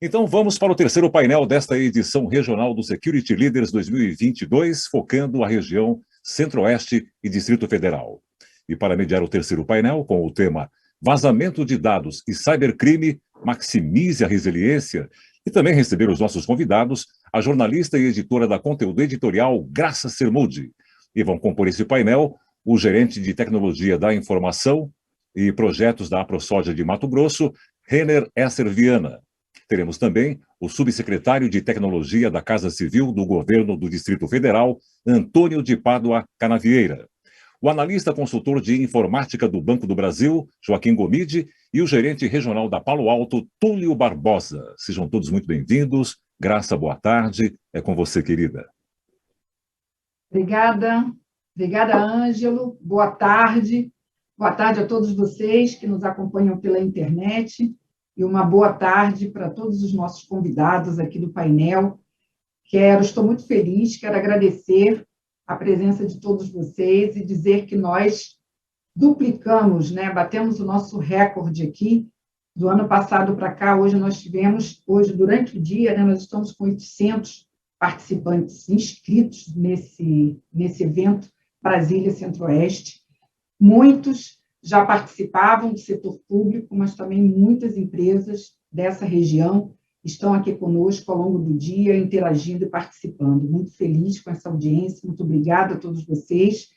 Então vamos para o terceiro painel desta edição regional do Security Leaders 2022, focando a região Centro-Oeste e Distrito Federal. E para mediar o terceiro painel, com o tema Vazamento de Dados e Cybercrime, maximize a resiliência, e também receber os nossos convidados, a jornalista e editora da Conteúdo Editorial, Graça Sermudi. E vão compor esse painel o gerente de Tecnologia da Informação e Projetos da AproSoja de Mato Grosso, Renner Esser Viana. Teremos também o subsecretário de Tecnologia da Casa Civil do Governo do Distrito Federal, Antônio de Pádua Canavieira. O analista consultor de informática do Banco do Brasil, Joaquim Gomide, e o gerente regional da Palo Alto, Túlio Barbosa. Sejam todos muito bem-vindos. Graça, boa tarde. É com você, querida. Obrigada, Ângelo. Boa tarde. Boa tarde a todos vocês que nos acompanham pela internet. E uma boa tarde para todos os nossos convidados aqui do painel. Estou muito feliz, quero agradecer a presença de todos vocês e dizer que nós duplicamos, batemos o nosso recorde aqui do ano passado para cá. Hoje durante o dia, nós estamos com 800 participantes inscritos nesse evento Brasília Centro-Oeste. Muitos já participavam do setor público, mas também muitas empresas dessa região estão aqui conosco ao longo do dia, interagindo e participando. Muito feliz com essa audiência, muito obrigada a todos vocês,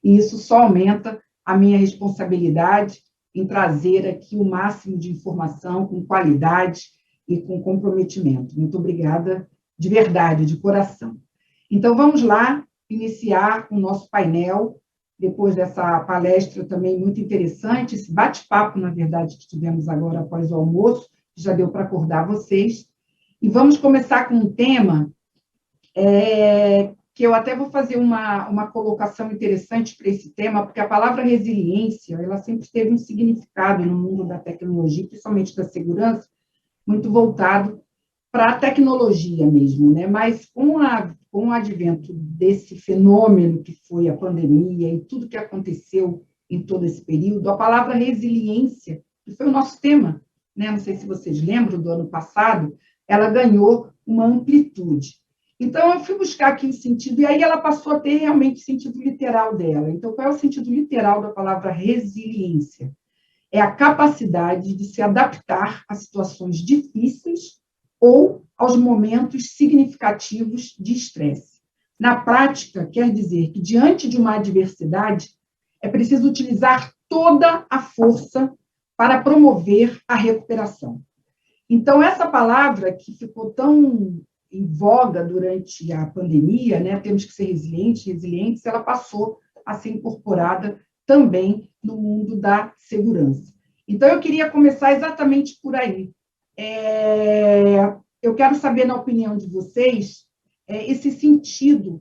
e isso só aumenta a minha responsabilidade em trazer aqui o máximo de informação com qualidade e com comprometimento. Muito obrigada, de verdade, de coração. Então, vamos lá iniciar o nosso painel, depois dessa palestra também muito interessante, esse bate-papo, na verdade, que tivemos agora após o almoço, já deu para acordar vocês. E vamos começar com um tema que eu até vou fazer uma colocação interessante para esse tema, porque a palavra resiliência, ela sempre teve um significado no mundo da tecnologia, principalmente da segurança, muito voltado para a tecnologia mesmo, mas com o advento desse fenômeno que foi a pandemia e tudo que aconteceu em todo esse período, a palavra resiliência, que foi o nosso tema, não sei se vocês lembram do ano passado, ela ganhou uma amplitude. Então, eu fui buscar aqui o sentido, e aí ela passou a ter realmente o sentido literal dela. Então, qual é o sentido literal da palavra resiliência? É a capacidade de se adaptar a situações difíceis ou aos momentos significativos de estresse. Na prática, quer dizer que, diante de uma adversidade, é preciso utilizar toda a força para promover a recuperação. Então, essa palavra que ficou tão em voga durante a pandemia, temos que ser resilientes, ela passou a ser incorporada também no mundo da segurança. Então, eu queria começar exatamente por aí. Eu quero saber, na opinião de vocês, esse sentido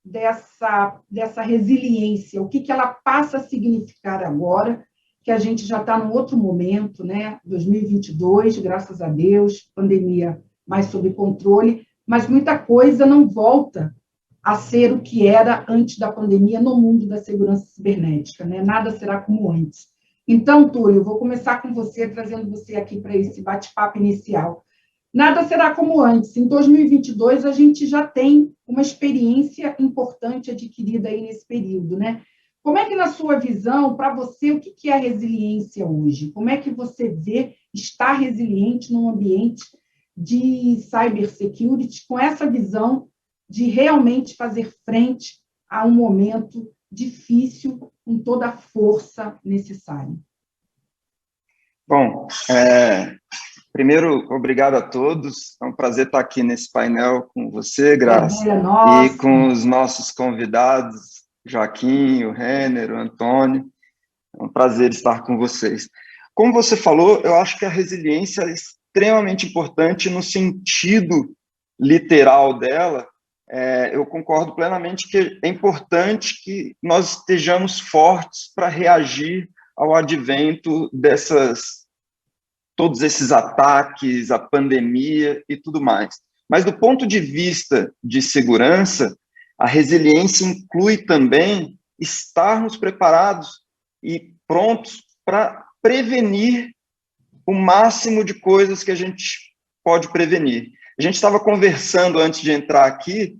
dessa resiliência, o que ela passa a significar agora, que a gente já está num outro momento, 2022, graças a Deus, pandemia mais sob controle, mas muita coisa não volta a ser o que era antes da pandemia no mundo da segurança cibernética, Nada será como antes. Então, Túlio, vou começar com você, trazendo você aqui para esse bate-papo inicial. Nada será como antes. Em 2022, a gente já tem uma experiência importante adquirida aí nesse período, Como é que, na sua visão, para você, o que é a resiliência hoje? Como é que você vê estar resiliente num ambiente de cybersecurity, com essa visão de realmente fazer frente a um momento difícil, com toda a força necessária? Bom, primeiro, obrigado a todos. É um prazer estar aqui nesse painel com você, Graça, e com os nossos convidados, Joaquim, o Renner, o Antônio. É um prazer estar com vocês. Como você falou, eu acho que a resiliência é extremamente importante no sentido literal dela. Eu concordo plenamente que é importante que nós estejamos fortes para reagir ao advento todos esses ataques, a pandemia e tudo mais. Mas, do ponto de vista de segurança, a resiliência inclui também estarmos preparados e prontos para prevenir o máximo de coisas que a gente pode prevenir. A gente estava conversando antes de entrar aqui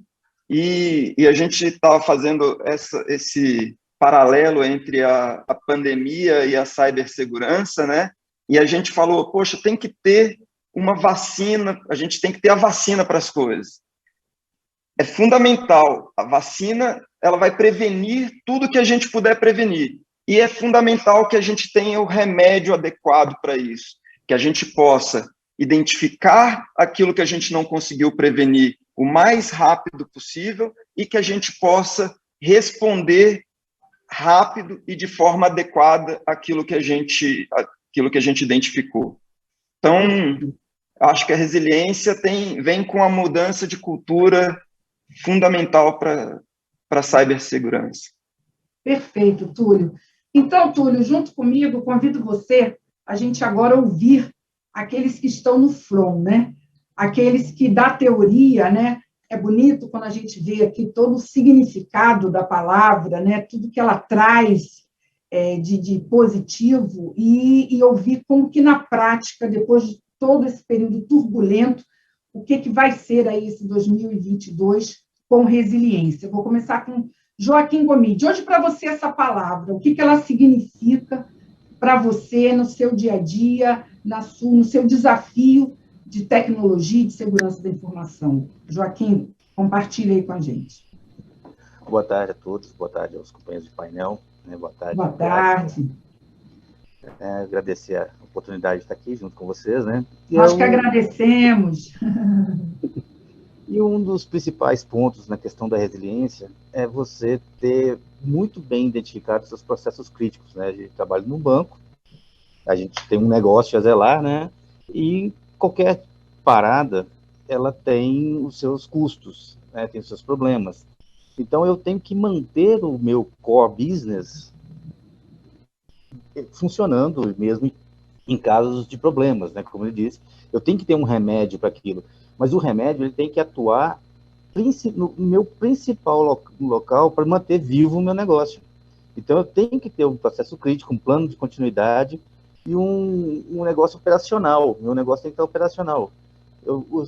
e a gente estava fazendo esse paralelo entre a pandemia e a cibersegurança, né? E a gente falou, poxa, tem que ter uma vacina, a gente tem que ter a vacina para as coisas. É fundamental, a vacina, ela vai prevenir tudo que a gente puder prevenir. E é fundamental que a gente tenha o remédio adequado para isso, que a gente possa identificar aquilo que a gente não conseguiu prevenir o mais rápido possível e que a gente possa responder rápido e de forma adequada aquilo que a gente identificou. Então, acho que a resiliência vem com a mudança de cultura fundamental para a cibersegurança. Perfeito, Túlio. Então, Túlio, junto comigo, convido você a gente agora ouvir aqueles que estão no front, né? Aqueles que, da teoria, né? É bonito quando a gente vê aqui todo o significado da palavra, né? Tudo que ela traz de positivo e ouvir como que, na prática, depois de todo esse período turbulento, o que vai ser aí esse 2022 com resiliência. Eu vou começar com Joaquim Gomide. Hoje, para você, essa palavra, o que ela significa para você no seu dia a dia, no seu desafio de tecnologia e de segurança da informação? Joaquim, compartilha aí com a gente. Boa tarde a todos, boa tarde aos companheiros de painel. Né? Boa tarde. Boa tarde. Agradecer a oportunidade de estar aqui junto com vocês, né? Nós que agradecemos. E um dos principais pontos na questão da resiliência é você ter muito bem identificado seus processos críticos, né? A gente trabalha num banco, a gente tem um negócio a zelar, né? E qualquer parada, ela tem os seus custos, né? Tem os seus problemas. Então, eu tenho que manter o meu core business funcionando mesmo em casos de problemas, né? Como eu disse, eu tenho que ter um remédio para aquilo, mas o remédio ele tem que atuar no meu principal local para manter vivo o meu negócio. Então, eu tenho que ter um processo crítico, um plano de continuidade e um negócio operacional. Meu negócio tem que estar operacional.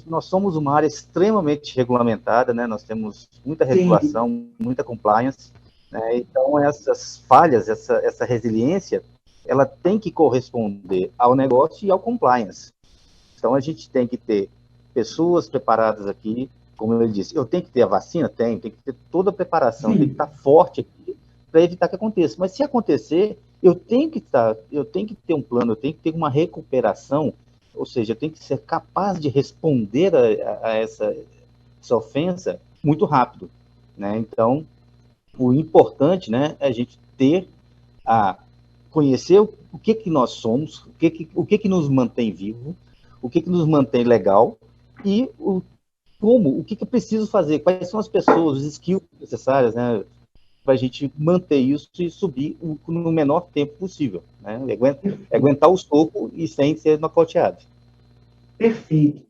Nós somos uma área extremamente regulamentada, né? Nós temos muita regulação, sim, muita compliance, né? Então, essas falhas, essa resiliência, ela tem que corresponder ao negócio e ao compliance. Então, a gente tem que ter pessoas preparadas aqui, como ele disse, eu tenho que ter a vacina? Tem que ter toda a preparação, tem que estar forte aqui para evitar que aconteça. Mas se acontecer, eu tenho que ter um plano, eu tenho que ter uma recuperação, ou seja, eu tenho que ser capaz de responder a essa ofensa muito rápido, né? Então, o importante, né, é a gente conhecer o que nós somos, o que nos mantém vivo, o que nos mantém legal e o que eu preciso fazer, quais são as pessoas, os skills necessárias, né, para a gente manter isso e subir no menor tempo possível, né, aguentar o soco e sem ser nocauteado. Perfeito.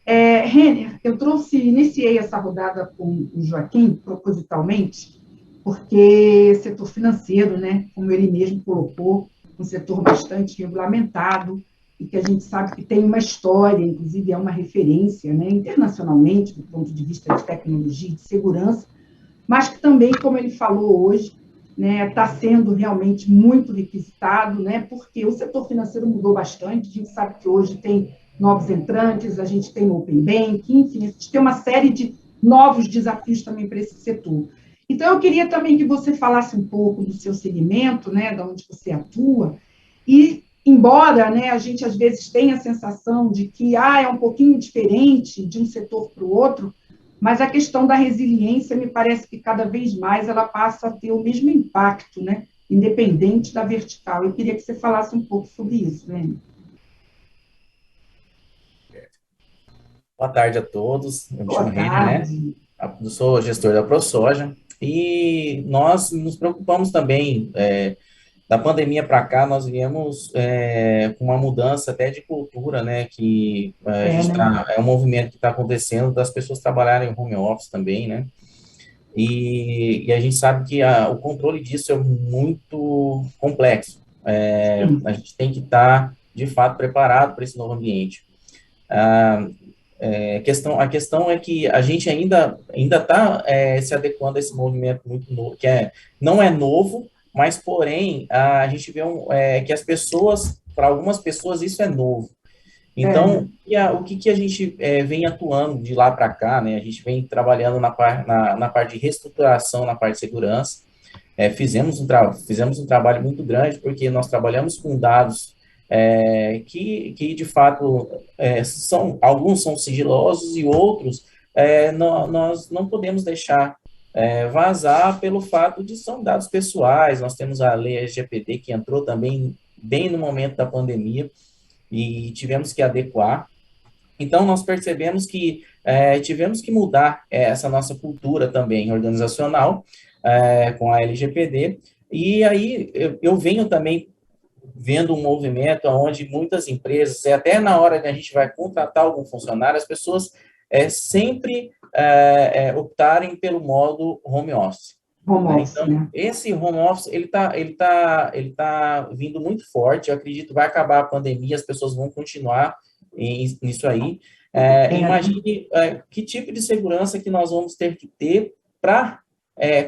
Renner, eu iniciei essa rodada com o Joaquim, propositalmente, porque setor financeiro, né, como ele mesmo colocou, um setor bastante regulamentado, e que a gente sabe que tem uma história, inclusive é uma referência, né, internacionalmente, do ponto de vista de tecnologia e de segurança, mas que também, como ele falou hoje, né, está sendo realmente muito requisitado, né, porque o setor financeiro mudou bastante, a gente sabe que hoje tem novos entrantes, a gente tem o Open Bank, enfim, a gente tem uma série de novos desafios também para esse setor. Então, eu queria também que você falasse um pouco do seu segmento, né, de onde você atua, e, embora, né, a gente às vezes tenha a sensação de que é um pouquinho diferente de um setor para o outro, mas a questão da resiliência me parece que cada vez mais ela passa a ter o mesmo impacto, né, independente da vertical. Eu queria que você falasse um pouco sobre isso, né? Boa tarde a todos, eu me chamo Renner, né? Eu sou gestor da ProSoja e nós nos preocupamos também, da pandemia para cá, nós viemos com uma mudança até de cultura, né? Que é um movimento que está acontecendo das pessoas trabalharem em home office também, né? E a gente sabe que o controle disso é muito complexo. A gente tem que estar, de fato, preparado para esse novo ambiente. A questão é que a gente ainda está se adequando a esse movimento muito novo, não é novo, mas, porém, a gente vê que as pessoas, para algumas pessoas, isso é novo. Então, o que a gente vem atuando de lá para cá, né? A gente vem trabalhando na parte de reestruturação, na parte de segurança. Fizemos um trabalho muito grande, porque nós trabalhamos com dados que de fato, alguns são sigilosos e outros nós não podemos deixar vazar pelo fato de são dados pessoais. Nós temos a lei LGPD, que entrou também bem no momento da pandemia, e tivemos que adequar. Então, nós percebemos que tivemos que mudar essa nossa cultura também organizacional com a LGPD, e aí eu venho também vendo um movimento onde muitas empresas, até na hora que a gente vai contratar algum funcionário, as pessoas sempre optarem pelo modo home office. Então, né? Esse home office, ele tá vindo muito forte. Eu acredito que vai acabar a pandemia, as pessoas vão continuar nisso aí. Imagine que tipo de segurança que nós vamos ter que ter para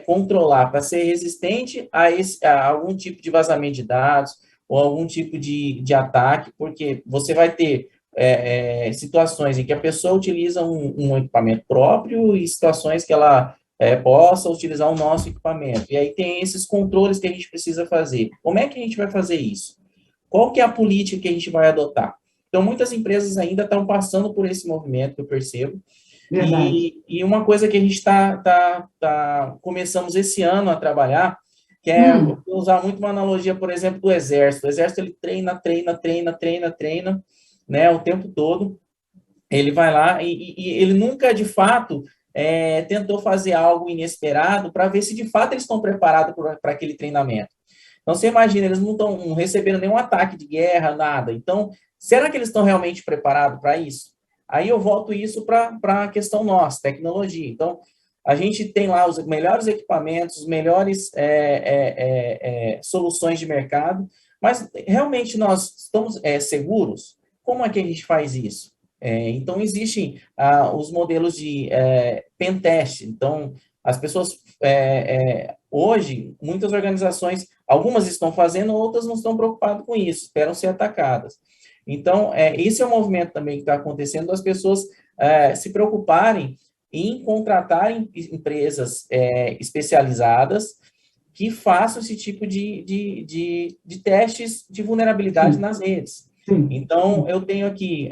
controlar, para ser resistente a algum tipo de vazamento de dados ou algum tipo de ataque, porque você vai ter situações em que a pessoa utiliza um equipamento próprio e situações que ela possa utilizar o nosso equipamento. E aí tem esses controles que a gente precisa fazer. Como é que a gente vai fazer isso? Qual que é a política que a gente vai adotar? Então, muitas empresas ainda estão passando por esse movimento, que eu percebo. E uma coisa que a gente começamos esse ano a trabalhar, que é usar muito uma analogia, por exemplo, do Exército. O Exército, ele treina, né, o tempo todo. Ele vai lá e ele nunca, de fato, tentou fazer algo inesperado para ver se, de fato, eles estão preparados para aquele treinamento. Então, você imagina, eles não estão recebendo nenhum ataque de guerra, nada. Então, será que eles estão realmente preparados para isso? Aí eu volto isso para a questão nossa, tecnologia. Então, a gente tem lá os melhores equipamentos, os melhores soluções de mercado, mas realmente nós estamos seguros? Como é que a gente faz isso? Então, existem os modelos de pentest. Então, as pessoas, hoje, muitas organizações, algumas estão fazendo, outras não estão preocupadas com isso, esperam ser atacadas. Então, esse é um movimento também que está acontecendo, das pessoas se preocuparem em contratarem empresas especializadas que façam esse tipo de testes de vulnerabilidade nas redes. Então, eu tenho aqui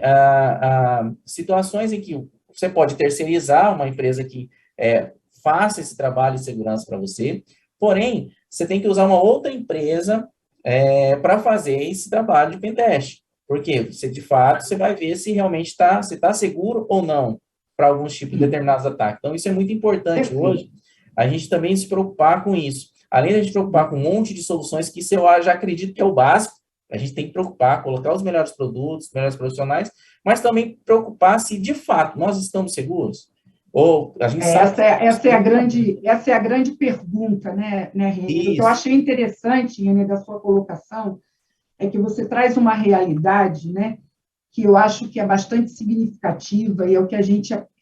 situações em que você pode terceirizar uma empresa que faça esse trabalho de segurança para você, porém, você tem que usar uma outra empresa para fazer esse trabalho de pentest. Porque você, de fato, você vai ver se realmente você está seguro ou não para alguns tipos de determinados ataques. Então, isso é muito importante hoje, a gente também se preocupar com isso. Além de a gente se preocupar com um monte de soluções, que isso eu já acredito que é o básico, a gente tem que preocupar, colocar os melhores produtos, os melhores profissionais, mas também preocupar se, de fato, nós estamos seguros. Ou a gente sabe... Essa é a grande pergunta, né, Renner? O que eu achei interessante, Renner, da sua colocação, é que você traz uma realidade, né, que eu acho que é bastante significativa e é o que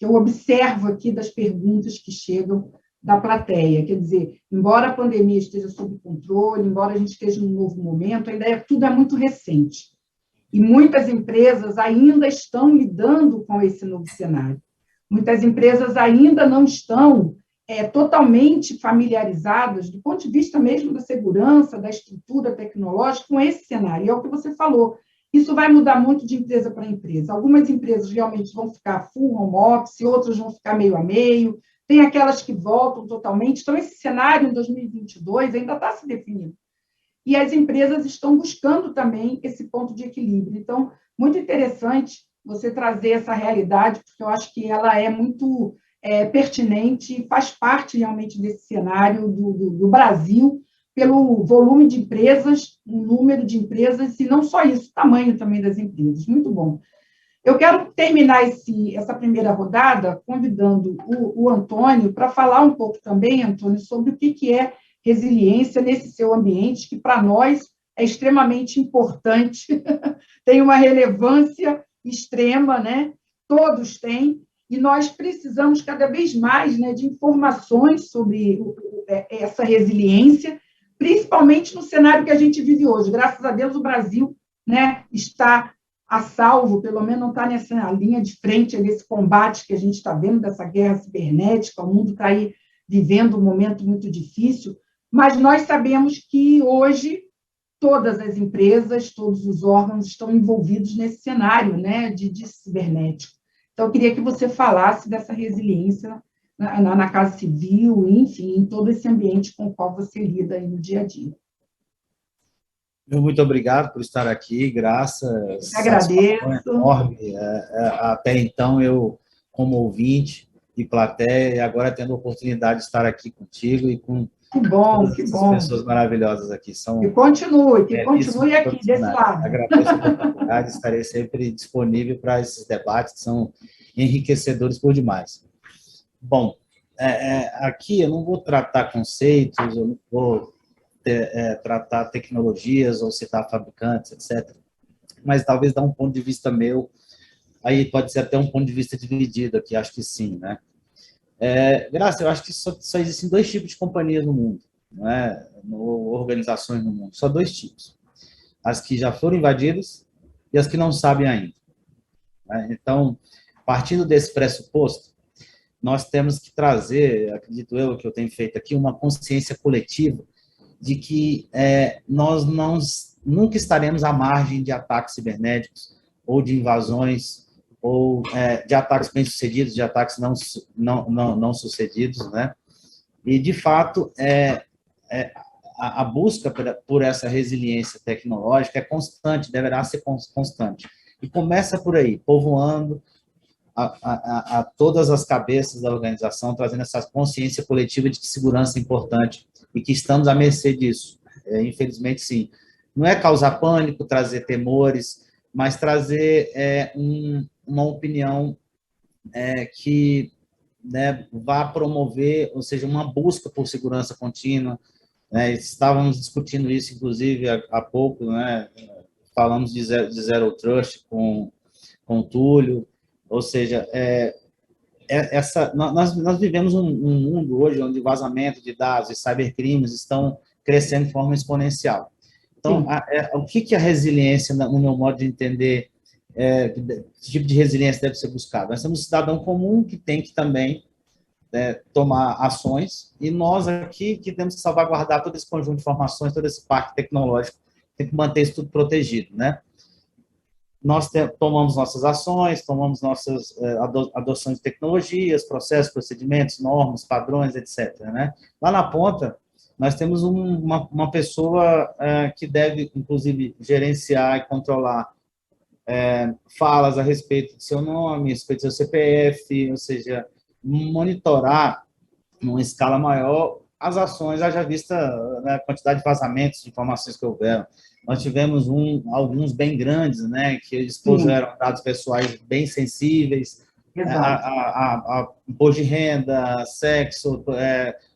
eu observo aqui das perguntas que chegam da plateia. Quer dizer, embora a pandemia esteja sob controle, embora a gente esteja num novo momento, ainda tudo é muito recente. E muitas empresas ainda estão lidando com esse novo cenário. Muitas empresas ainda não estão totalmente familiarizadas, do ponto de vista mesmo da segurança, da estrutura tecnológica, com esse cenário. E é o que você falou, isso vai mudar muito de empresa para empresa. Algumas empresas realmente vão ficar full home office, outras vão ficar meio a meio, tem aquelas que voltam totalmente. Então, esse cenário em 2022 ainda está se definindo. E as empresas estão buscando também esse ponto de equilíbrio. Então, muito interessante você trazer essa realidade, porque eu acho que ela é muito pertinente e faz parte realmente desse cenário do Brasil, pelo volume de empresas, o número de empresas, e não só isso, o tamanho também das empresas. Muito bom. Eu quero terminar essa primeira rodada convidando o Antônio para falar um pouco também, Antônio, sobre o que é resiliência nesse seu ambiente, que para nós é extremamente importante, tem uma relevância extrema, né? Todos têm, e nós precisamos cada vez mais, né, de informações sobre essa resiliência, principalmente no cenário que a gente vive hoje. Graças a Deus, o Brasil, né, está a salvo, pelo menos não está nessa linha de frente, nesse combate que a gente está vendo, dessa guerra cibernética. O mundo está aí vivendo um momento muito difícil, mas nós sabemos que hoje todas as empresas, todos os órgãos estão envolvidos nesse cenário, né, de cibernético. Então, eu queria que você falasse dessa resiliência na Casa Civil, enfim, em todo esse ambiente com o qual você lida aí no dia a dia. Muito obrigado por estar aqui, graças. Agradeço. Enorme. Até então, eu, como ouvinte e plateia, agora tendo a oportunidade de estar aqui contigo e com que bom. Pessoas maravilhosas aqui. Que continue aqui, desse lado. Agradeço a oportunidade, estarei sempre disponível para esses debates que são enriquecedores por demais. Bom, aqui eu não vou tratar conceitos, eu não vou tratar tecnologias ou citar fabricantes, etc. Mas talvez dar um ponto de vista meu, aí pode ser até um ponto de vista dividido aqui, acho que sim, né? Graça, eu acho que só existem 2 tipos de companhias no mundo, né? Organizações no mundo, só 2 tipos. As que já foram invadidas e as que não sabem ainda. Né? Então, partindo desse pressuposto, nós temos que trazer, acredito eu, que eu tenho feito aqui, uma consciência coletiva de que nós nunca estaremos à margem de ataques cibernéticos ou de invasões ou de ataques bem-sucedidos, de ataques não sucedidos, né? E, de fato, a busca por essa resiliência tecnológica é constante, deverá ser constante. E começa por aí, povoando a todas as cabeças da organização, trazendo essa consciência coletiva de que segurança é importante e que estamos à mercê disso. Infelizmente, sim. Não é causar pânico, trazer temores, mas trazer uma opinião que, né, vá promover, ou seja, uma busca por segurança contínua. Estávamos discutindo isso, inclusive, há pouco, né? Falamos de Zero Trust com o Túlio, ou seja, nós vivemos um mundo hoje onde vazamento de dados e cybercrimes estão crescendo de forma exponencial. Então, o que a resiliência, no meu modo de entender, que tipo de resiliência deve ser buscado? Nós temos um cidadão comum que tem que também tomar ações, e nós aqui que temos que salvaguardar todo esse conjunto de informações, todo esse parque tecnológico, tem que manter isso tudo protegido, né? Nós tomamos nossas ações, tomamos nossas adoções de tecnologias, processos, procedimentos, normas, padrões, etc. Né? Lá na ponta, nós temos uma pessoa que deve, inclusive, gerenciar e controlar falas a respeito do seu nome, a respeito do seu CPF, ou seja, monitorar, numa escala maior, as ações, haja vista a quantidade de vazamentos de informações que houveram. Nós tivemos alguns bem grandes, né, que expuseram dados pessoais bem sensíveis, a imposto de renda, sexo,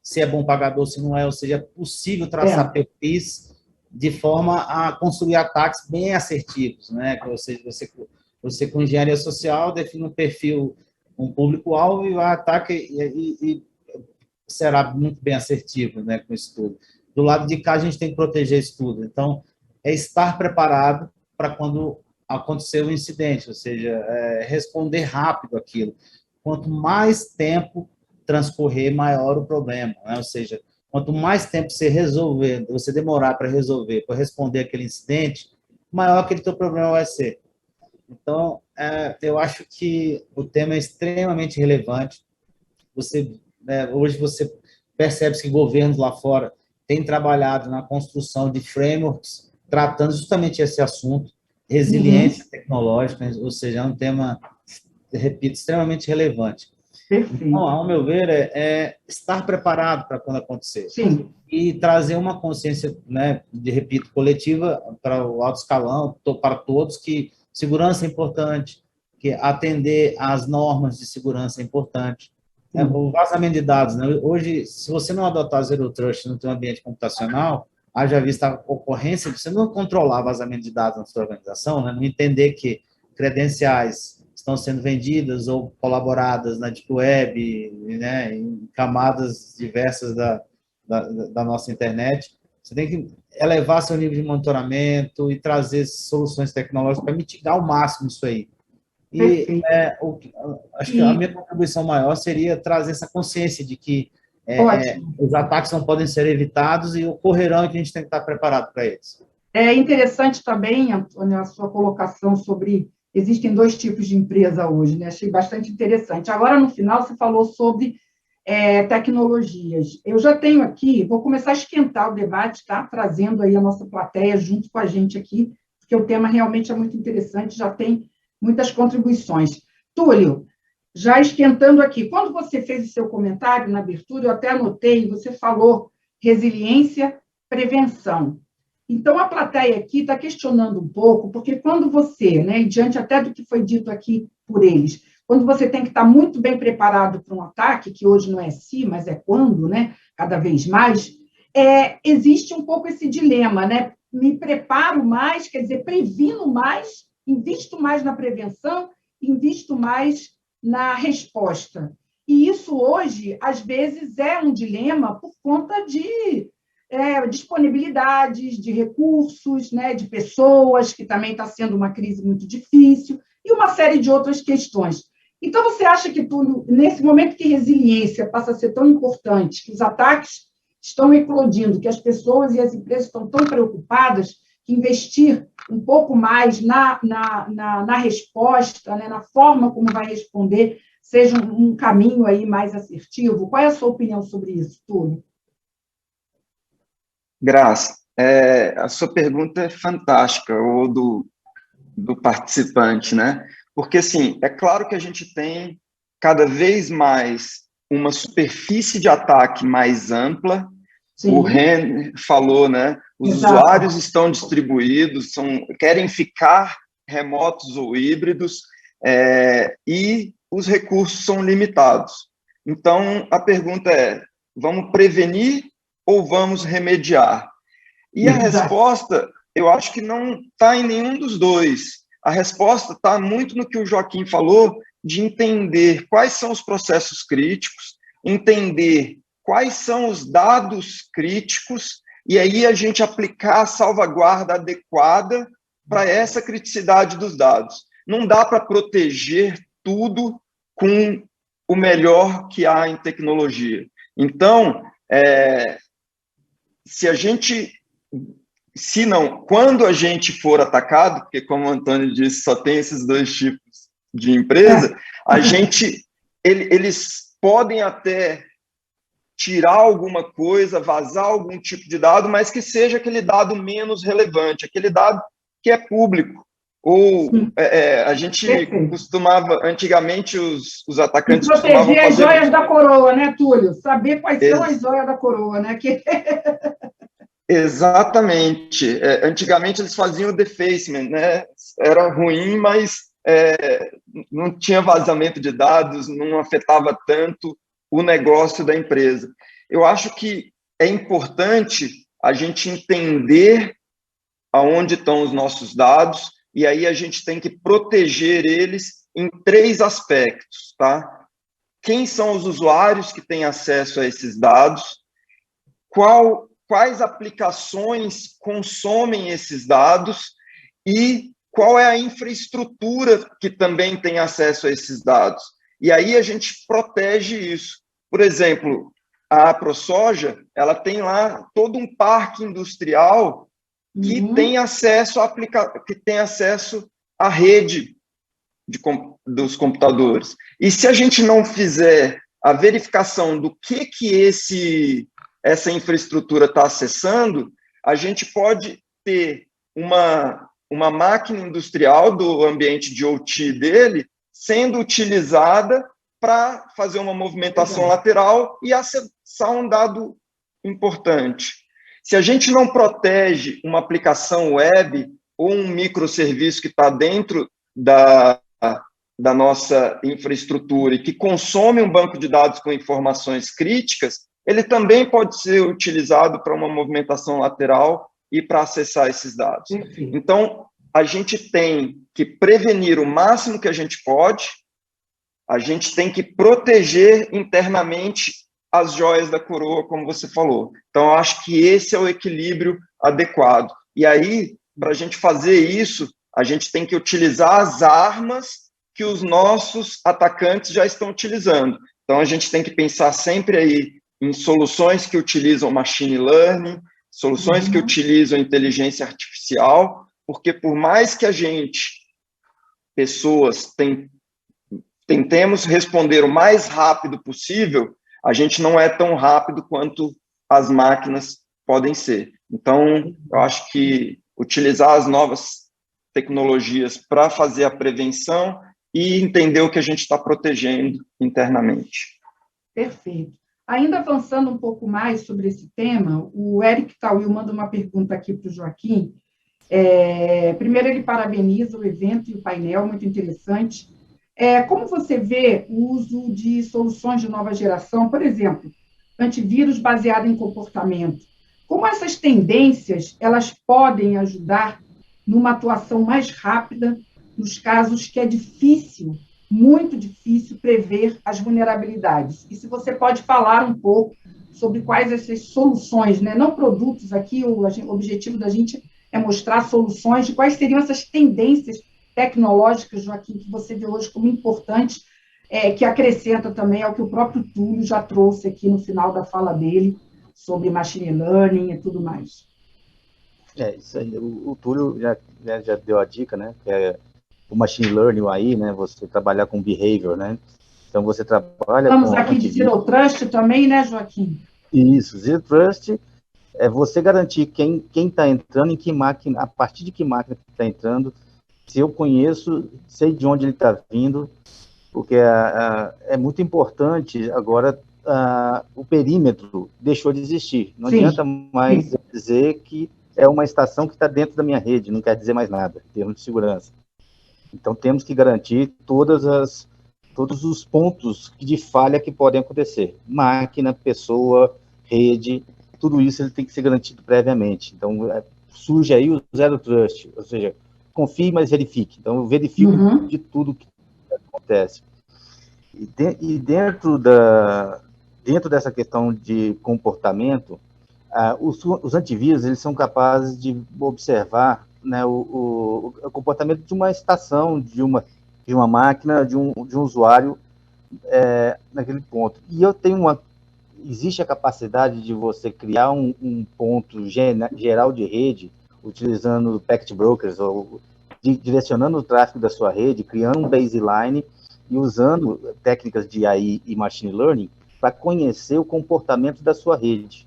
se é bom pagador, se não é, ou seja, é possível traçar perfis de forma a construir ataques bem assertivos, né, ou seja, você com engenharia social define um perfil, um público-alvo e o ataque e será muito bem assertivo, né, com isso tudo. Do lado de cá, a gente tem que proteger isso tudo. Então, é estar preparado para quando acontecer o incidente, ou seja, responder rápido aquilo. Quanto mais tempo transcorrer, maior o problema, né? Ou seja, quanto mais tempo você demorar para resolver, para responder aquele incidente, maior aquele teu problema vai ser. Então, eu acho que o tema é extremamente relevante. Hoje você percebe que governos lá fora têm trabalhado na construção de frameworks tratando justamente esse assunto, resiliência tecnológica, ou seja, é um tema, repito, extremamente relevante. Perfeito. Então, ao meu ver, estar preparado para quando acontecer. Sim. E trazer uma consciência, né, repito, coletiva para o alto escalão, para todos, que segurança é importante, que atender às normas de segurança é importante. O vazamento de dados, né? Hoje, se você não adotar Zero Trust no seu ambiente computacional, haja vista a ocorrência de você não controlar vazamento de dados na sua organização, né? Não entender que credenciais estão sendo vendidas ou colaboradas na Deep Web, né, em camadas diversas da nossa internet. Você tem que elevar seu nível de monitoramento e trazer soluções tecnológicas para mitigar ao máximo isso aí. E acho que a minha contribuição maior seria trazer essa consciência de que os ataques não podem ser evitados e ocorrerão, e que a gente tem que estar preparado para eles. É interessante também, Antônio, a sua colocação sobre existem 2 tipos de empresa hoje, né? Achei bastante interessante. Agora, no final, você falou sobre tecnologias. Eu já tenho aqui, vou começar a esquentar o debate, tá? Trazendo aí a nossa plateia junto com a gente aqui, porque o tema realmente é muito interessante, já tem muitas contribuições. Túlio, já esquentando aqui, quando você fez o seu comentário na abertura, eu até anotei, você falou resiliência, prevenção. Então, a plateia aqui está questionando um pouco, porque quando você, né, diante até do que foi dito aqui por eles, quando você tem que estar muito bem preparado para um ataque, que hoje não é se, mas é quando, né, cada vez mais, existe um pouco esse dilema, né? Me preparo mais, quer dizer, previno mais, invisto mais na prevenção, invisto mais na resposta. E isso hoje, às vezes, é um dilema por conta de disponibilidades, de recursos, né, de pessoas, que também está sendo uma crise muito difícil, e uma série de outras questões. Então, você acha que, Túlio, nesse momento que resiliência passa a ser tão importante, que os ataques estão eclodindo, que as pessoas e as empresas estão tão preocupadas, que investir um pouco mais na resposta, né, na forma como vai responder, seja um caminho aí mais assertivo? Qual é a sua opinião sobre isso, Túlio? Graça, a sua pergunta é fantástica, ou do participante, né? Porque, assim, é claro que a gente tem cada vez mais uma superfície de ataque mais ampla. Sim. O Ren falou, né? Os usuários estão distribuídos, querem ficar remotos ou híbridos, e os recursos são limitados. Então, a pergunta é, vamos prevenir ou vamos remediar? E a resposta, eu acho que não está em nenhum dos dois. A resposta está muito no que o Joaquim falou, de entender quais são os processos críticos, entender quais são os dados críticos, e aí a gente aplicar a salvaguarda adequada para essa criticidade dos dados. Não dá para proteger tudo com o melhor que há em tecnologia. Então, quando a gente for atacado, porque como o Antônio disse, só tem esses 2 tipos de empresa, eles podem até tirar alguma coisa, vazar algum tipo de dado, mas que seja aquele dado menos relevante, aquele dado que é público. Ou a gente costumava, antigamente os atacantes costumavam proteger as joias da coroa, né, Túlio? Saber quais são as joias da coroa, né? Exatamente. Antigamente eles faziam o defacement, né? Era ruim, mas não tinha vazamento de dados, não afetava tanto o negócio da empresa. Eu acho que é importante a gente entender aonde estão os nossos dados, e aí a gente tem que proteger eles em 3 aspectos, tá? Quem são os usuários que têm acesso a esses dados? Quais aplicações consomem esses dados? E qual é a infraestrutura que também tem acesso a esses dados? E aí a gente protege isso. Por exemplo, a ProSoja, ela tem lá todo um parque industrial que tem acesso à rede dos computadores. E se a gente não fizer a verificação do que essa infraestrutura está acessando, a gente pode ter uma máquina industrial do ambiente de OT dele sendo utilizada para fazer uma movimentação lateral e acessar um dado importante. Se a gente não protege uma aplicação web ou um microserviço que está dentro da nossa infraestrutura e que consome um banco de dados com informações críticas, ele também pode ser utilizado para uma movimentação lateral e para acessar esses dados. Então, a gente tem que prevenir o máximo que a gente pode, a gente tem que proteger internamente as joias da coroa, como você falou. Então, eu acho que esse é o equilíbrio adequado. E aí, para a gente fazer isso, a gente tem que utilizar as armas que os nossos atacantes já estão utilizando. Então, a gente tem que pensar sempre aí em soluções que utilizam machine learning, soluções que utilizam inteligência artificial, porque por mais que a gente, pessoas, tentemos responder o mais rápido possível, a gente não é tão rápido quanto as máquinas podem ser. Então, eu acho que utilizar as novas tecnologias para fazer a prevenção e entender o que a gente está protegendo internamente. Perfeito. Ainda avançando um pouco mais sobre esse tema, o Eric Tauil manda uma pergunta aqui para o Joaquim. Primeiro, ele parabeniza o evento e o painel, muito interessante. Como você vê o uso de soluções de nova geração, por exemplo, antivírus baseado em comportamento? Como essas tendências elas podem ajudar numa atuação mais rápida nos casos que é difícil, muito difícil, prever as vulnerabilidades? E se você pode falar um pouco sobre quais essas soluções, né? Não produtos aqui, o objetivo da gente é mostrar soluções de quais seriam essas tendências tecnológicas, Joaquim, que você vê hoje como importantes, que acrescenta também ao que o próprio Túlio já trouxe aqui no final da fala dele, sobre machine learning e tudo mais. Isso aí, o Túlio já deu a dica, né, que é o machine learning, o AI, né, você trabalhar com behavior, né, então você trabalha Estamos com aqui de Zero Trust também, né, Joaquim? Isso, Zero Trust é você garantir quem está entrando, em que máquina, a partir de que máquina está entrando, se eu conheço, sei de onde ele está vindo, porque é muito importante agora. O perímetro deixou de existir. Não adianta mais dizer que é uma estação que está dentro da minha rede, não quer dizer mais nada, em termos de segurança. Então, temos que garantir todos os pontos de falha que podem acontecer. Máquina, pessoa, rede, tudo isso ele tem que ser garantido previamente. Então, surge aí o Zero Trust, ou seja, confie, mas verifique. Então, eu verifico de tudo que acontece. E dentro dessa questão de comportamento, os antivírus eles são capazes de observar, né, o comportamento de uma estação, de uma máquina, de um usuário naquele ponto. E existe a capacidade de você criar um ponto geral de rede, utilizando packet brokers, ou direcionando o tráfego da sua rede, criando um baseline e usando técnicas de AI e machine learning para conhecer o comportamento da sua rede.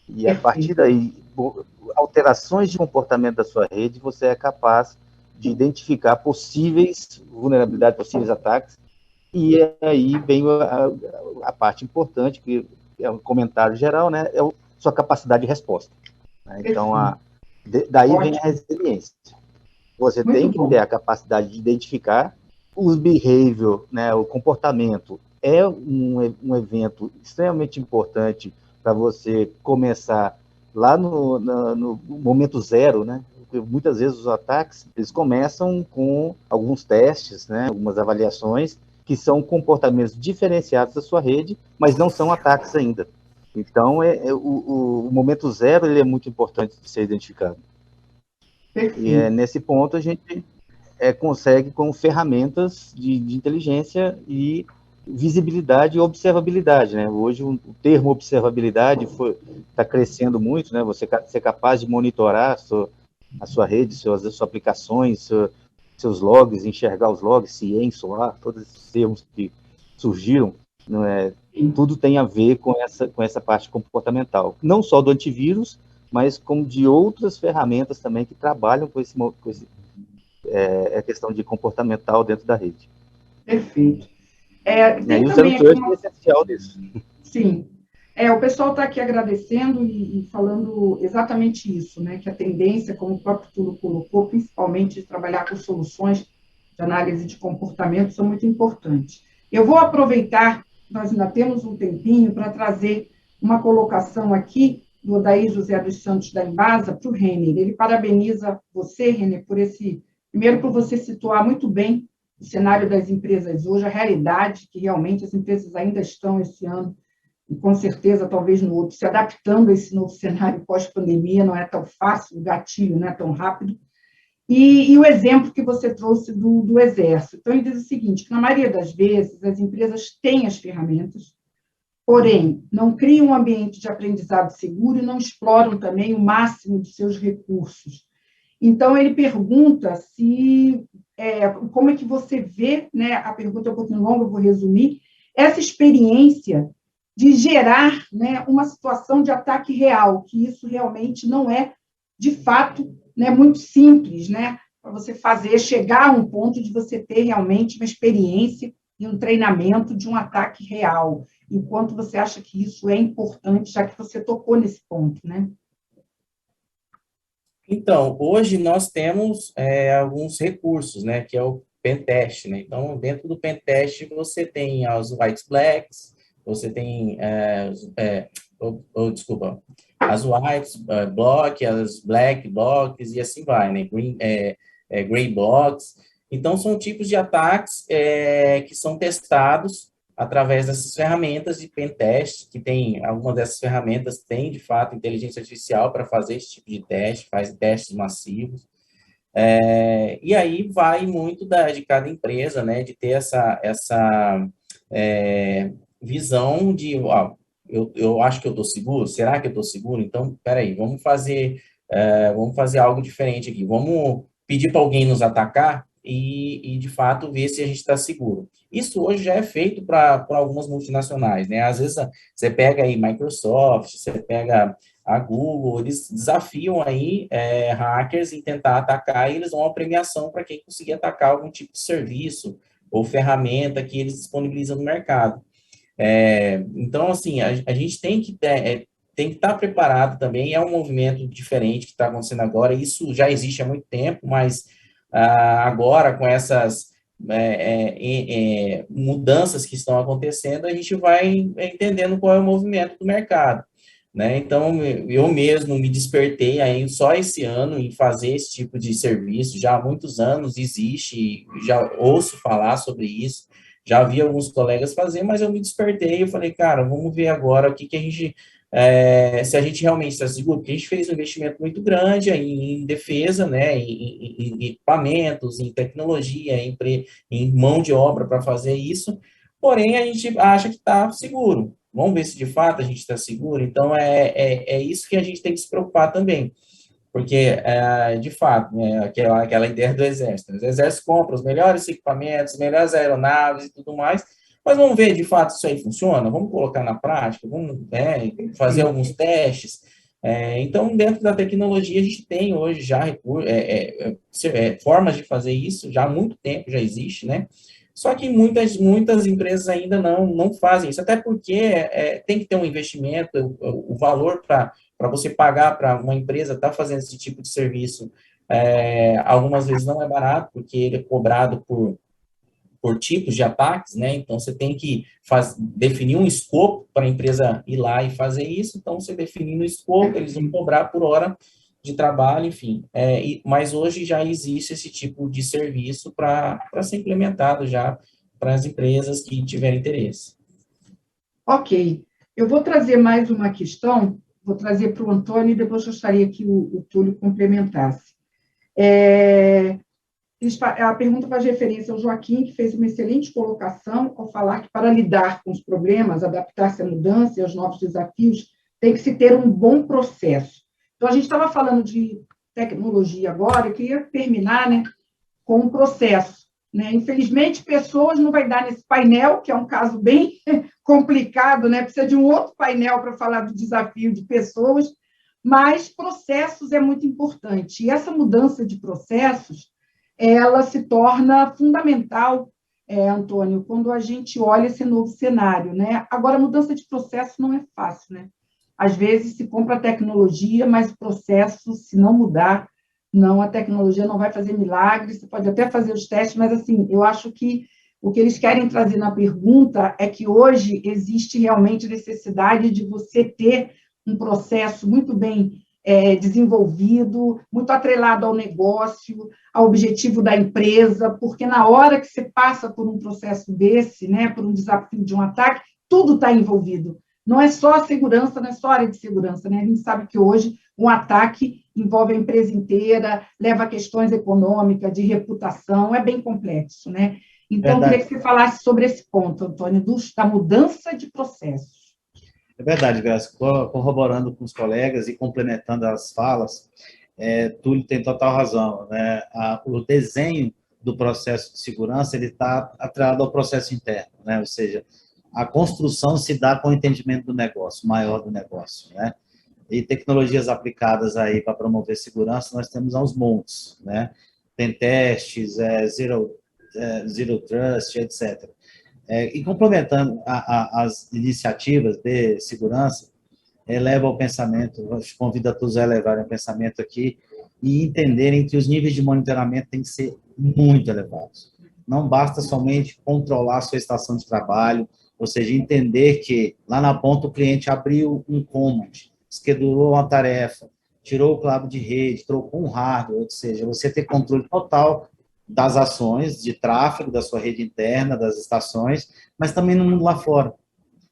E a partir daí, alterações de comportamento da sua rede, você é capaz de identificar possíveis vulnerabilidades, possíveis ataques, e aí vem a parte importante, que é um comentário geral, né, é a sua capacidade de resposta. Né? Então, daí vem a resiliência. Você tem que ter a capacidade de identificar os behavior, né, o comportamento. É um evento extremamente importante para você começar lá no momento zero, né? Porque muitas vezes os ataques eles começam com alguns testes, né, algumas avaliações, que são comportamentos diferenciados da sua rede, mas não são ataques ainda. Então, o momento zero ele é muito importante de ser identificado. Perfeito. E nesse ponto a gente consegue com ferramentas de inteligência e visibilidade e observabilidade, né? Hoje o termo observabilidade está crescendo muito, né? Você ser capaz de monitorar a sua rede, suas aplicações, seus logs, enxergar os logs, CIEM, SOAR, todos esses termos que surgiram, não é? Tudo tem a ver com essa parte comportamental, não só do antivírus, mas como de outras ferramentas também que trabalham com a questão de comportamental dentro da rede. Perfeito. E o Zero Trust é essencial nisso. Sim. O pessoal está aqui agradecendo e falando exatamente isso, né? Que a tendência, como o próprio Túlio colocou, principalmente de trabalhar com soluções de análise de comportamento, são muito importantes. Eu vou aproveitar, nós ainda temos um tempinho, para trazer uma colocação aqui do Odair José dos Santos da Embasa para o Renner. Ele parabeniza você, Renner, por esse Primeiro, por você situar muito bem o cenário das empresas hoje, a realidade que realmente as empresas ainda estão esse ano, e com certeza, talvez no outro, se adaptando a esse novo cenário pós-pandemia, não é tão fácil, o gatilho não é tão rápido. E o exemplo que você trouxe do Exército. Então, ele diz o seguinte, que na maioria das vezes as empresas têm as ferramentas, porém, não criam um ambiente de aprendizado seguro e não exploram também o máximo de seus recursos. Então, ele pergunta como é que você vê, né, a pergunta é um pouquinho longa, eu vou resumir, essa experiência de gerar, né, uma situação de ataque real, que isso realmente não é, de fato, né, muito simples, né, para você chegar a um ponto de você ter realmente uma experiência e um treinamento de um ataque real. Enquanto você acha que isso é importante, já que você tocou nesse ponto, né? Então, hoje nós temos alguns recursos, né, que é o Pentest, né? Então, dentro do Pentest você tem as White Blacks, você tem, desculpa, as White Block, as Black Blocks e assim vai, né? Grey Blocks. Então, são tipos de ataques que são testados através dessas ferramentas de pentest, que tem, algumas dessas ferramentas têm, de fato, inteligência artificial para fazer esse tipo de teste, faz testes massivos. E aí vai muito de cada empresa, né, de ter essa visão de, eu acho que eu estou seguro, será que eu estou seguro? Então, peraí, vamos fazer algo diferente aqui, vamos pedir para alguém nos atacar e, de fato, ver se a gente está seguro. Isso hoje já é feito para algumas multinacionais, né? Às vezes você pega aí Microsoft, você pega a Google, eles desafiam aí hackers em tentar atacar e eles dão uma premiação para quem conseguir atacar algum tipo de serviço ou ferramenta que eles disponibilizam no mercado. Então, assim, a gente tem que estar preparado também, é um movimento diferente que está acontecendo agora, isso já existe há muito tempo, mas agora, com essas mudanças que estão acontecendo, a gente vai entendendo qual é o movimento do mercado, né? Então, eu mesmo me despertei aí só esse ano em fazer esse tipo de serviço, já há muitos anos existe, já ouço falar sobre isso, já vi alguns colegas fazer, mas eu me despertei e falei, cara, vamos ver agora o que a gente, se a gente realmente está seguro, porque a gente fez um investimento muito grande em defesa, né, em equipamentos, em tecnologia, em mão de obra para fazer isso, porém a gente acha que está seguro. Vamos ver se de fato a gente está seguro. Então, é isso que a gente tem que se preocupar também. Porque, de fato, né, aquela ideia do Exército. Os Exércitos compram os melhores equipamentos, as melhores aeronaves e tudo mais, mas vamos ver, de fato, se isso aí funciona? Vamos colocar na prática? Vamos fazer alguns testes? Então, dentro da tecnologia, a gente tem hoje já formas de fazer isso, já há muito tempo já existe, né? Só que muitas empresas ainda não fazem isso, até porque tem que ter um investimento, o valor para você pagar para uma empresa estar fazendo esse tipo de serviço, algumas vezes não é barato, porque ele é cobrado por tipos de ataques, né? Então, você tem que definir um escopo para a empresa ir lá e fazer isso, então, você definindo o escopo, eles vão cobrar por hora de trabalho, enfim. Mas hoje já existe esse tipo de serviço para ser implementado já para as empresas que tiverem interesse. Ok. Eu vou trazer mais uma questão, vou trazer para o Antônio e depois gostaria que o Túlio complementasse. A pergunta faz referência ao Joaquim, que fez uma excelente colocação ao falar que para lidar com os problemas, adaptar-se à mudança e aos novos desafios, tem que se ter um bom processo. Então, a gente estava falando de tecnologia agora, eu queria terminar, né, com um processo, né? Infelizmente, pessoas não vai dar nesse painel, que é um caso bem complicado, né? Precisa de um outro painel para falar do desafio de pessoas, mas processos é muito importante. E essa mudança de processos, ela se torna fundamental, Antônio, quando a gente olha esse novo cenário, né? Agora, a mudança de processo não é fácil, né? Às vezes se compra tecnologia, mas o processo, se não mudar, a tecnologia não vai fazer milagres, você pode até fazer os testes, mas, assim, eu acho que o que eles querem trazer na pergunta é que hoje existe realmente necessidade de você ter um processo muito bem desenvolvido, muito atrelado ao negócio, ao objetivo da empresa, porque na hora que você passa por um processo desse, né, por um desafio de um ataque, tudo está envolvido. Não é só a segurança, não é só a área de segurança, né? A gente sabe que hoje um ataque envolve a empresa inteira, leva a questões econômicas, de reputação, é bem complexo, né? Então, eu queria que você falasse sobre esse ponto, Antônio, da mudança de processos. É verdade, Graça, corroborando com os colegas e complementando as falas, Túlio tem total razão, né? O desenho do processo de segurança, ele está atrelado ao processo interno, né? Ou seja, a construção se dá com o entendimento do negócio, maior do negócio, né? E tecnologias aplicadas aí para promover segurança, nós temos aos montes, né? Tem testes, Zero Trust, etc. E complementando as iniciativas de segurança, eleva o pensamento, convido a todos a elevarem o pensamento aqui e entenderem que os níveis de monitoramento têm que ser muito elevados. Não basta somente controlar a sua estação de trabalho, ou seja, entender que lá na ponta o cliente abriu um command, schedulou uma tarefa, tirou o cabo de rede, trocou um hardware, ou seja, você ter controle total das ações de tráfego da sua rede interna, das estações, mas também no mundo lá fora.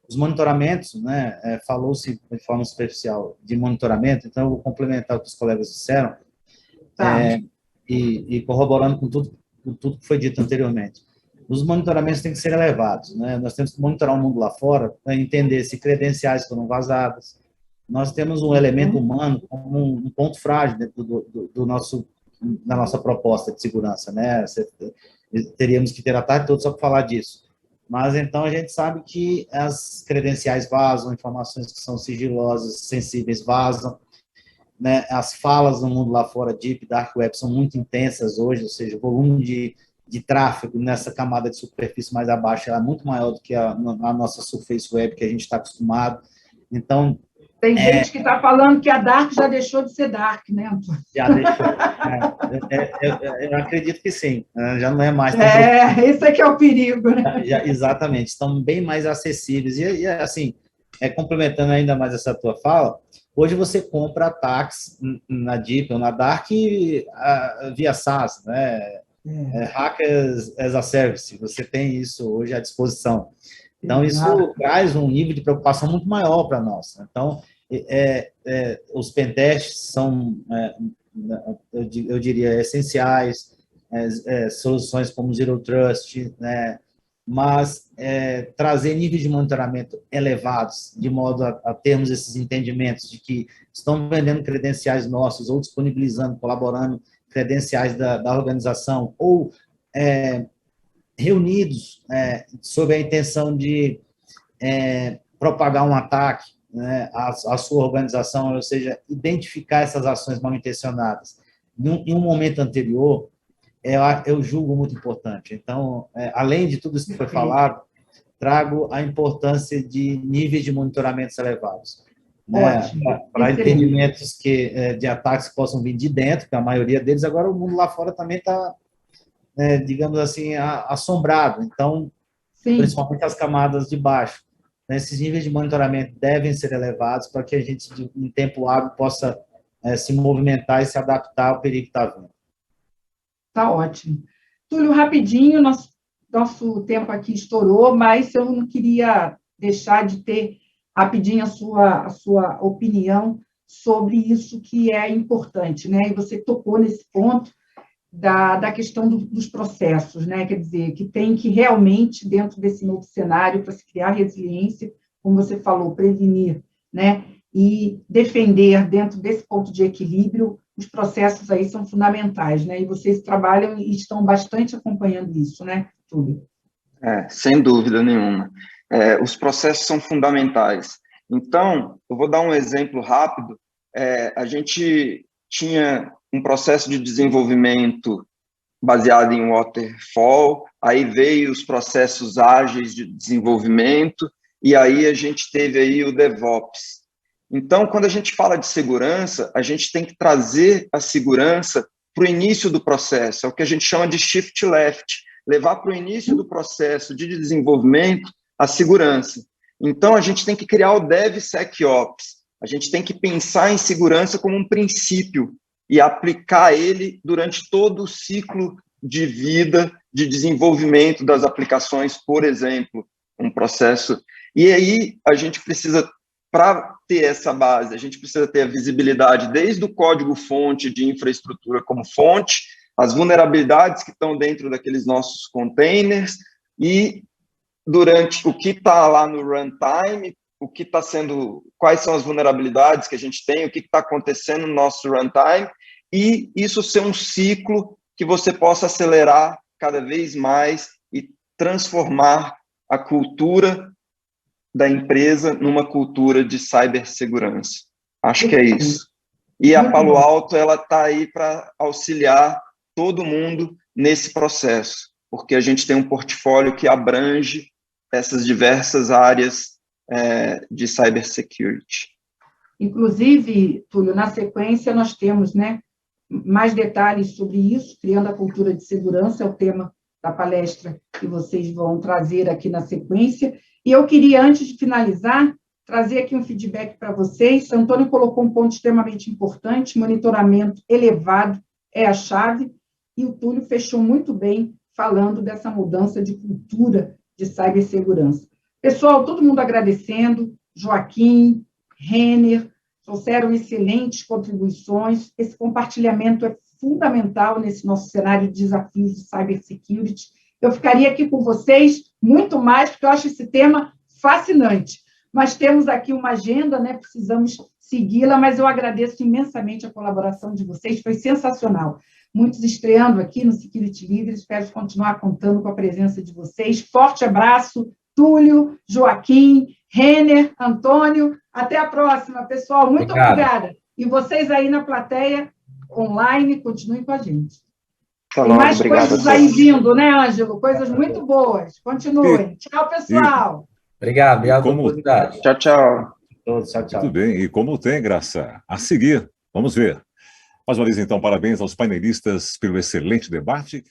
Os monitoramentos, né, falou-se de forma superficial de monitoramento, então eu vou complementar o que os colegas disseram, e corroborando com tudo que foi dito anteriormente. Os monitoramentos têm que ser elevados, né? Nós temos que monitorar o mundo lá fora para entender se credenciais foram vazadas. Nós temos um elemento humano como um ponto frágil dentro da nossa proposta de segurança, né? Teríamos que ter a tarde toda só para falar disso. Mas, então, a gente sabe que as credenciais vazam, informações que são sigilosas, sensíveis vazam, né? As falas no mundo lá fora, Deep, Dark Web, são muito intensas hoje, ou seja, o volume de tráfego nessa camada de superfície mais abaixo é muito maior do que a nossa Surface Web, que a gente está acostumado. Então, tem gente que está falando que a Dark já deixou de ser Dark, né, Antônio? Já deixou. Eu acredito que sim. Já não é mais tão esse é que é o perigo, né? Exatamente. Estão bem mais acessíveis. E assim, complementando ainda mais essa tua fala, hoje você compra ataques na Deep ou na Dark via SaaS, né? Hackers as a Service. Você tem isso hoje à disposição. Então, isso traz um nível de preocupação muito maior para nós. Então, os pentests são, eu diria, essenciais, soluções como Zero Trust, né? Mas trazer níveis de monitoramento elevados, de modo a termos esses entendimentos de que estão vendendo credenciais nossos ou disponibilizando, colaborando credenciais da organização ou reunidos sob a intenção de propagar um ataque, né, à sua organização, ou seja, identificar essas ações mal intencionadas em um momento anterior, eu julgo muito importante. Então, além de tudo isso que foi falado, trago a importância de níveis de monitoramentos elevados, né, para entendimentos de ataques que possam vir de dentro, que a maioria deles, agora o mundo lá fora também está, digamos assim, assombrado. Então, sim, principalmente as camadas de baixo. Esses níveis de monitoramento devem ser elevados para que a gente, em tempo hábil, possa se movimentar e se adaptar ao perigo que está vindo. Tá ótimo. Túlio, rapidinho, nosso tempo aqui estourou, mas eu não queria deixar de ter rapidinho a sua opinião sobre isso que é importante, né? E você tocou nesse ponto da questão dos processos, né? Quer dizer, que tem que realmente, dentro desse novo cenário, para se criar resiliência, como você falou, prevenir, né? E defender dentro desse ponto de equilíbrio, os processos aí são fundamentais, né? E vocês trabalham e estão bastante acompanhando isso, né, Túlio? Sem dúvida nenhuma. Os processos são fundamentais. Então, eu vou dar um exemplo rápido. A gente tinha um processo de desenvolvimento baseado em waterfall, aí veio os processos ágeis de desenvolvimento, e aí a gente teve aí o DevOps. Então, quando a gente fala de segurança, a gente tem que trazer a segurança para o início do processo, é o que a gente chama de shift left, levar para o início do processo de desenvolvimento a segurança. Então, a gente tem que criar o DevSecOps. A gente tem que pensar em segurança como um princípio e aplicar ele durante todo o ciclo de vida, de desenvolvimento das aplicações, por exemplo, um processo. E aí a gente precisa, para ter essa base, a gente precisa ter a visibilidade desde o código-fonte de infraestrutura como fonte, as vulnerabilidades que estão dentro daqueles nossos containers e durante o que está lá no runtime, o que está sendo, quais são as vulnerabilidades que a gente tem, o que está acontecendo no nosso runtime, e isso ser um ciclo que você possa acelerar cada vez mais e transformar a cultura da empresa numa cultura de cibersegurança. Acho que é isso. E a Palo Alto, ela está aí para auxiliar todo mundo nesse processo, porque a gente tem um portfólio que abrange essas diversas áreas de cybersecurity. Inclusive, Túlio, na sequência nós temos, né, mais detalhes sobre isso, criando a cultura de segurança, é o tema da palestra que vocês vão trazer aqui na sequência. E eu queria, antes de finalizar, trazer aqui um feedback para vocês. Antônio colocou um ponto extremamente importante, monitoramento elevado é a chave, e o Túlio fechou muito bem falando dessa mudança de cultura de cibersegurança. Pessoal, todo mundo agradecendo, Joaquim, Renner, trouxeram excelentes contribuições, esse compartilhamento é fundamental nesse nosso cenário de desafios de cybersecurity. Eu ficaria aqui com vocês muito mais, porque eu acho esse tema fascinante, mas temos aqui uma agenda, né? Precisamos segui-la, mas eu agradeço imensamente a colaboração de vocês, foi sensacional. Muitos estreando aqui no Security Leaders, espero continuar contando com a presença de vocês. Forte abraço, Túlio, Joaquim, Renner, Antônio. Até a próxima, pessoal. Muito obrigada. E vocês aí na plateia, online, continuem com a gente. Tem mais coisas aí vindo, né, Ângelo? Coisas muito boas. Continuem. Tchau, pessoal. Obrigado pela oportunidade. Tchau, tchau. Tchau, tchau. Tudo bem. E como tem, Graça? A seguir, vamos ver. Mais uma vez, então, parabéns aos painelistas pelo excelente debate.